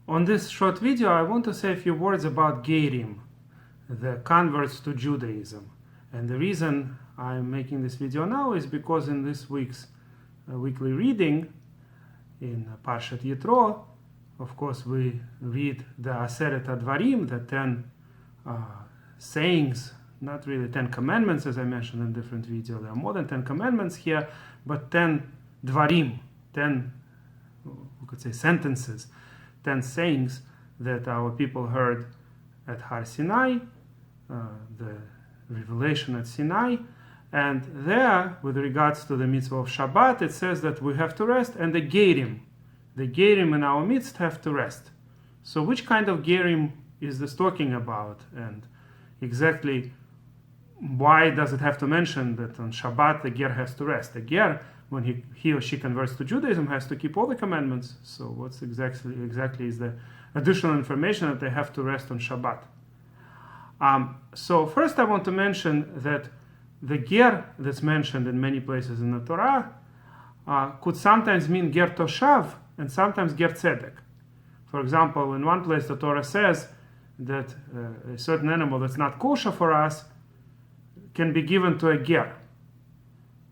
On this short video, I want to say a few words about Gerim, the converts to Judaism. And the reason I'm making this video now is because in this week's weekly reading in Parshat Yitro, of course, we read the Aseret Hadibrot, the 10 sayings, not really 10 commandments as I mentioned in different videos. There are more than 10 commandments here, but 10 dvarim, 10, we could say, sentences, 10 sayings that our people heard at Har Sinai, the revelation at Sinai. And there, with regards to the mitzvah of Shabbat, it says that we have to rest, and the Gerim in our midst have to rest. So which kind of Gerim is this talking about? And exactly why does it have to mention that on Shabbat the Ger has to rest? The Ger, when he or she converts to Judaism, has to keep all the commandments. So what's exactly is the additional information that they have to rest on Shabbat? So first I want to mention that the Ger that's mentioned in many places in the Torah could sometimes mean Ger Toshav and sometimes Ger Tzedek. For example, in one place the Torah says that a certain animal that's not kosher for us can be given to a Ger.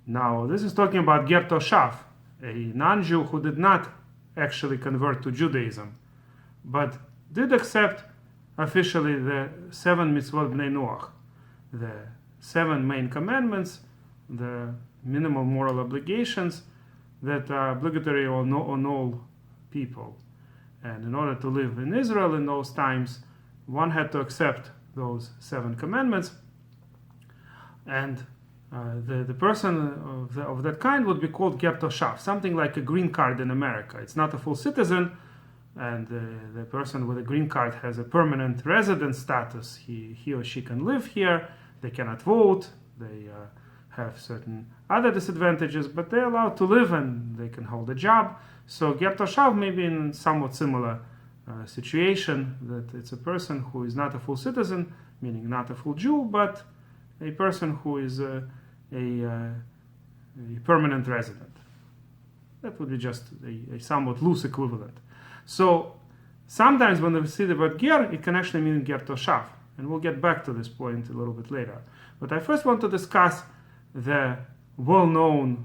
Now, this is talking about Ger Toshav, a non-Jew who did not actually convert to Judaism, but did accept officially the 7 mitzvot bnei Noach, the 7 main commandments, the minimal moral obligations that are obligatory on all people. And in order to live in Israel in those times, one had to accept those 7 commandments. And the person of that kind would be called Ger Toshav, something like a green card in America. It's not a full citizen, and the person with a green card has a permanent resident status. He or she can live here, they cannot vote, they have certain other disadvantages, but they're allowed to live and they can hold a job. So Ger Toshav may be in somewhat similar situation, that it's a person who is not a full citizen, meaning not a full Jew, but a person who is a permanent resident. That would be just a somewhat loose equivalent. So sometimes when we see the word Ger, it can actually mean Ger Toshav, and we'll get back to this point a little bit later. But I first want to discuss the well-known,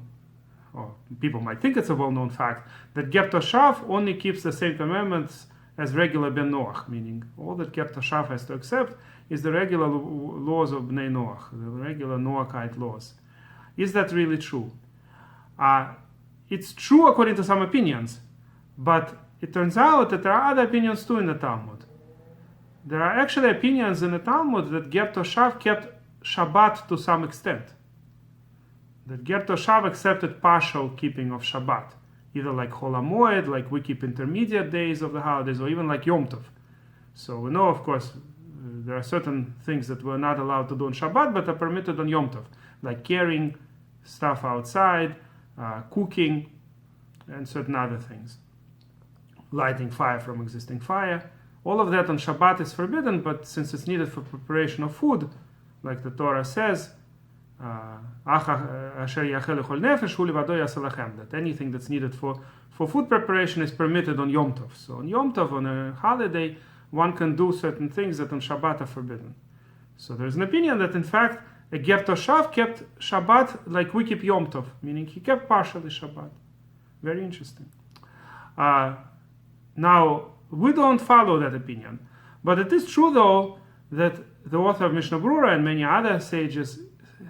or people might think it's a well-known fact, that Ger Toshav only keeps the same commandments as regular Ben Noach, meaning all that Ger Toshav has to accept is the regular laws of Bnei Noach, the regular Noachite laws. Is that really true? It's true according to some opinions, but it turns out that there are other opinions too in the Talmud. There are actually opinions in the Talmud that Ger Toshav kept Shabbat to some extent. That Ger Toshav accepted partial keeping of Shabbat, either like Chol HaMoed, like we keep intermediate days of the holidays, or even like Yom Tov. So we know, of course, there are certain things that we're not allowed to do on Shabbat, but are permitted on Yom Tov, like carrying stuff outside, cooking, and certain other things. Lighting fire from existing fire. All of that on Shabbat is forbidden, but since it's needed for preparation of food, like the Torah says, that anything that's needed for food preparation is permitted on Yom Tov. So on Yom Tov, on a holiday, one can do certain things that on Shabbat are forbidden. So there's an opinion that in fact a Ger Toshav kept Shabbat like we keep Yom Tov, meaning he kept partially Shabbat. Very interesting. Now, we don't follow that opinion. But it is true, though, that the author of Mishnah Brura and many other sages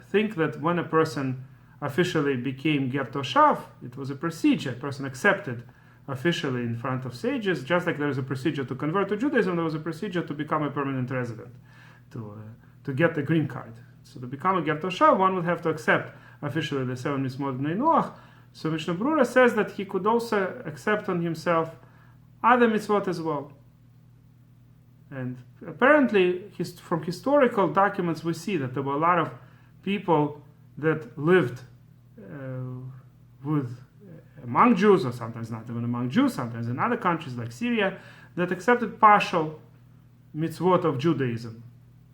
think that when a person officially became Ger Toshav, it was a procedure. A person accepted officially in front of sages, just like there is a procedure to convert to Judaism, there was a procedure to become a permanent resident, to get the green card. So to become a Ger Toshav, one would have to accept officially the 7 mitzvot bnei Noach. So Mishnah Brura says that he could also accept on himself other mitzvot as well. And apparently, from historical documents, we see that there were a lot of people that lived among Jews, or sometimes not even among Jews, sometimes in other countries like Syria, that accepted partial mitzvot of Judaism.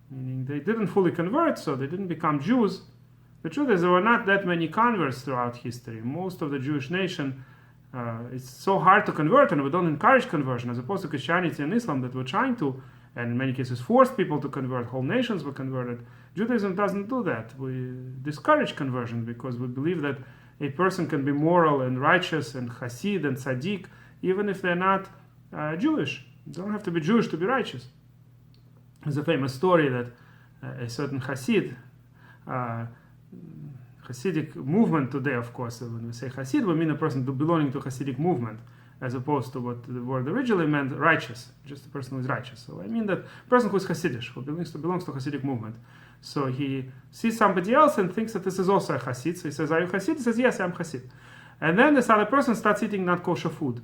Meaning they didn't fully convert, so they didn't become Jews. The truth is there were not that many converts throughout history. Most of the Jewish nation it's so hard to convert, and we don't encourage conversion, as opposed to Christianity and Islam that we're trying to, and in many cases forced people to convert. Whole nations were converted. Judaism doesn't do that. We discourage conversion because we believe that a person can be moral and righteous and Hasid and Tzaddik even if they're not Jewish. You don't have to be Jewish to be righteous. There's a famous story that a certain Hasid, Hasidic movement today, of course, when we say Hasid, we mean a person belonging to Hasidic movement, as opposed to what the word originally meant, righteous, just a person who is righteous. So I mean that person who is Hasidish, who belongs to Hasidic movement. So he sees somebody else and thinks that this is also a Hasid. So he says, "Are you Hasid?" He says, "Yes, I'm Hasid." And then this other person starts eating non-kosher food.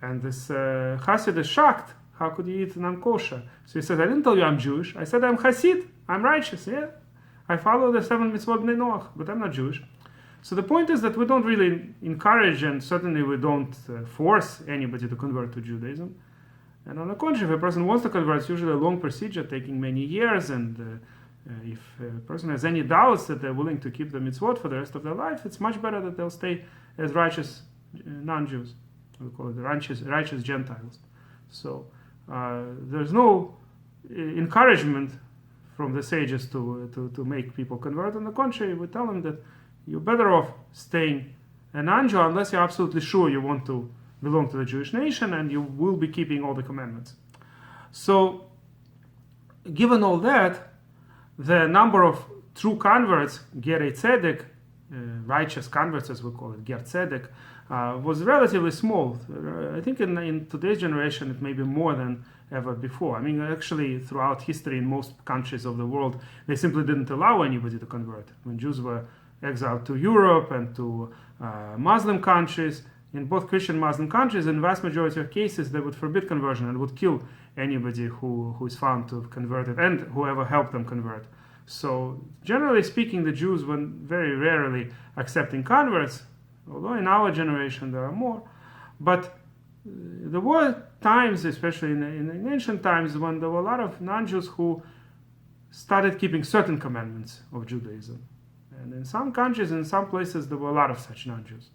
And this Hasid is shocked. How could you eat non-kosher? So he says, "I didn't tell you I'm Jewish. I said I'm Hasid. I'm righteous. Yeah, I follow the 7 mitzvot bnei Noach, but I'm not Jewish." So the point is that we don't really encourage, and certainly we don't force anybody to convert to Judaism. And on the contrary, if a person wants to convert, it's usually a long procedure taking many years. And if a person has any doubts that they're willing to keep the mitzvot for the rest of their life, it's much better that they'll stay as righteous non-Jews. We call it righteous Gentiles. So there's no encouragement from the sages to make people convert. On the contrary, we tell them that you're better off staying a non-Jew unless you're absolutely sure you want to belong to the Jewish nation and you will be keeping all the commandments. So, given all that, the number of true converts, Ger Tzedek, righteous converts as we call it, Ger Tzedek, was relatively small. I think in today's generation it may be more than ever before. I mean, actually, throughout history in most countries of the world, they simply didn't allow anybody to convert. When Jews were exiled to Europe and to Muslim countries, in both Christian and Muslim countries, in the vast majority of cases, they would forbid conversion and would kill anybody who is found to have converted and whoever helped them convert. So, generally speaking, the Jews were very rarely accepting converts, although in our generation there are more. But there were times, especially in ancient times, when there were a lot of non-Jews who started keeping certain commandments of Judaism. And in some countries, in some places, there were a lot of such non-Jews.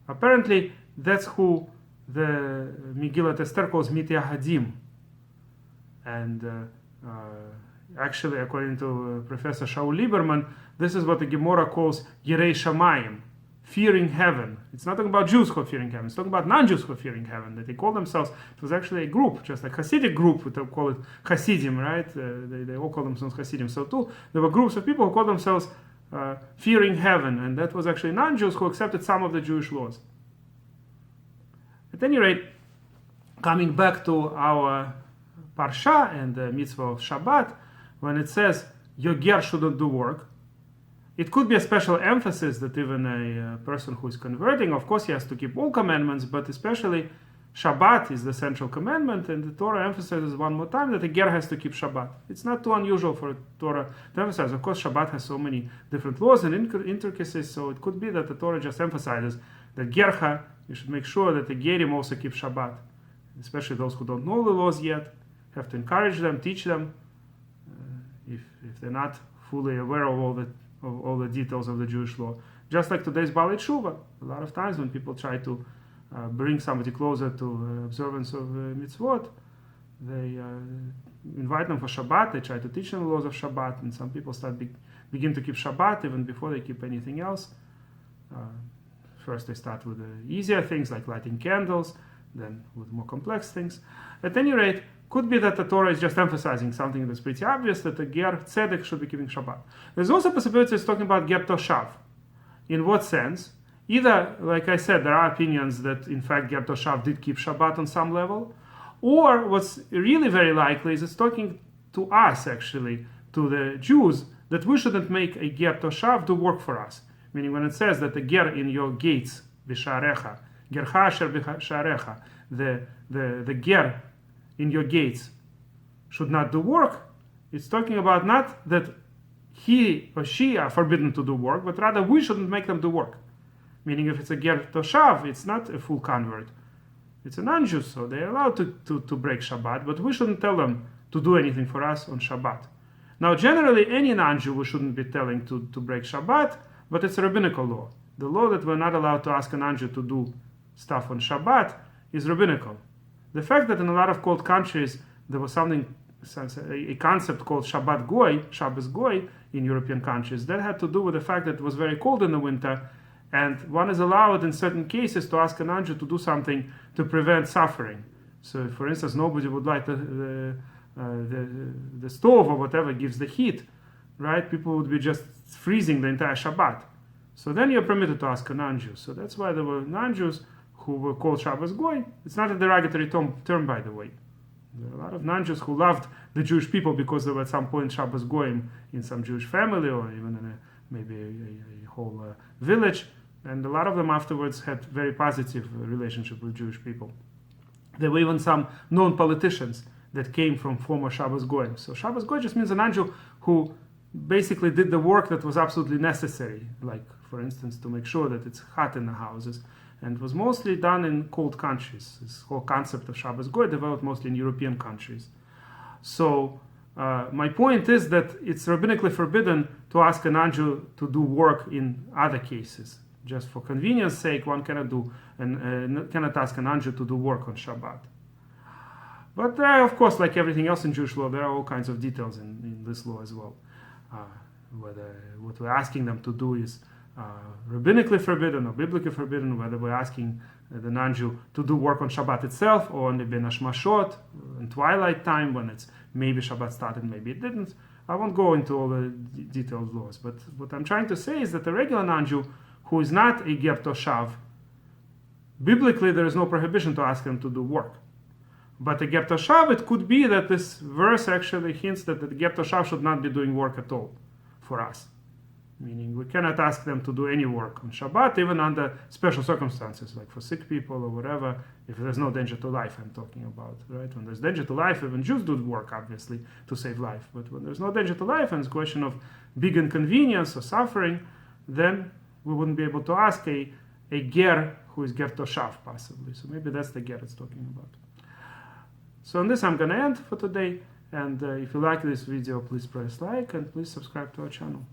Apparently, that's who the Megillat Esther calls Miteahadim. And actually, according to Professor Shaul Lieberman, this is what the Gemara calls Yirei Shamayim, fearing heaven. It's not talking about Jews who are fearing heaven. It's talking about non-Jews who are fearing heaven. That they call themselves, it was actually a group, just like Hasidic group, they call it Hasidim, right? They all call themselves Hasidim. So too, there were groups of people who called themselves fearing heaven, and that was actually non-Jews who accepted some of the Jewish laws. At any rate, coming back to our Parsha and the mitzvah of Shabbat, when it says your ger shouldn't do work, it could be a special emphasis that even a person who is converting, of course he has to keep all commandments, but especially Shabbat is the central commandment, and the Torah emphasizes one more time that a ger has to keep Shabbat. It's not too unusual for a Torah to emphasize. Of course, Shabbat has so many different laws and intricacies, so it could be that the Torah just emphasizes that gercha, you should make sure that the gerim also keep Shabbat, especially those who don't know the laws yet. Have to encourage them, teach them, if they're not fully aware of all the details of the Jewish law. Just like today's Baalei Tshuva, a lot of times when people try to bring somebody closer to observance of mitzvot, they invite them for Shabbat, they try to teach them the laws of Shabbat, and some people begin to keep Shabbat even before they keep anything else. First they start with the easier things like lighting candles, then with more complex things. At any rate, could be that the Torah is just emphasizing something that's pretty obvious, that the Ger Tzedek should be keeping Shabbat. There's also a possibility it's talking about Ger Toshav. In what sense? Either, like I said, there are opinions that in fact Ger Toshav did keep Shabbat on some level, or what's really very likely is it's talking to us, actually, to the Jews, that we shouldn't make a Ger Toshav do work for us. Meaning when it says that the Ger in your gates, B'sharecha, Gercha asher b'sharecha, the Ger in your gates should not do work, it's talking about not that he or she are forbidden to do work, but rather we shouldn't make them do work. Meaning if it's a Ger Toshav, it's not a full convert. It's a non-Jew, so they're allowed to break Shabbat, but we shouldn't tell them to do anything for us on Shabbat. Now generally any non-Jew we shouldn't be telling to break Shabbat, but it's a rabbinical law. the law that we're not allowed to ask an angel to do stuff on Shabbat is rabbinical. The fact that in a lot of cold countries there was a concept called Shabbat Goy, Shabbos Goy in European countries, that had to do with the fact that it was very cold in the winter, and one is allowed in certain cases to ask an angel to do something to prevent suffering. So, for instance, nobody would light the stove or whatever gives the heat, right? People would be just freezing the entire Shabbat. So then you're permitted to ask an angel. So that's why there were non-Jews who were called Shabbos Goy. It's not a derogatory term, by the way. There are a lot of non-Jews who loved the Jewish people because there were at some point Shabbos Goyim in some Jewish family or even in maybe a whole village. And a lot of them afterwards had very positive relationship with Jewish people. There were even some known politicians that came from former Shabbos Goyim. So Shabbos Goy just means an angel who basically did the work that was absolutely necessary, like, for instance, to make sure that it's hot in the houses. And was mostly done in cold countries. This whole concept of Shabbos Goy developed mostly in European countries. So my point is that it's rabbinically forbidden to ask an angel to do work in other cases. Just for convenience sake, one cannot cannot ask an angel to do work on Shabbat. But of course, like everything else in Jewish law, there are all kinds of details in this law as well. Whether what we're asking them to do is rabbinically forbidden or biblically forbidden, whether we're asking the non-Jew to do work on Shabbat itself or on the Ben Hashmashot, in twilight time when it's maybe Shabbat started, maybe it didn't. I won't go into all the detailed laws, but what I'm trying to say is that a regular non-Jew who is not a Ger Toshav, biblically there is no prohibition to ask him to do work. But a Ger Toshav, it could be that this verse actually hints that the Ger Toshav should not be doing work at all for us. Meaning we cannot ask them to do any work on Shabbat, even under special circumstances, like for sick people or whatever, if there's no danger to life I'm talking about, right? When there's danger to life, even Jews do work, obviously, to save life. But when there's no danger to life and it's a question of big inconvenience or suffering, then we wouldn't be able to ask a ger who is Ger Toshav, possibly. So maybe that's the ger it's talking about. So on this I'm going to end for today. And if you like this video, please press like and please subscribe to our channel.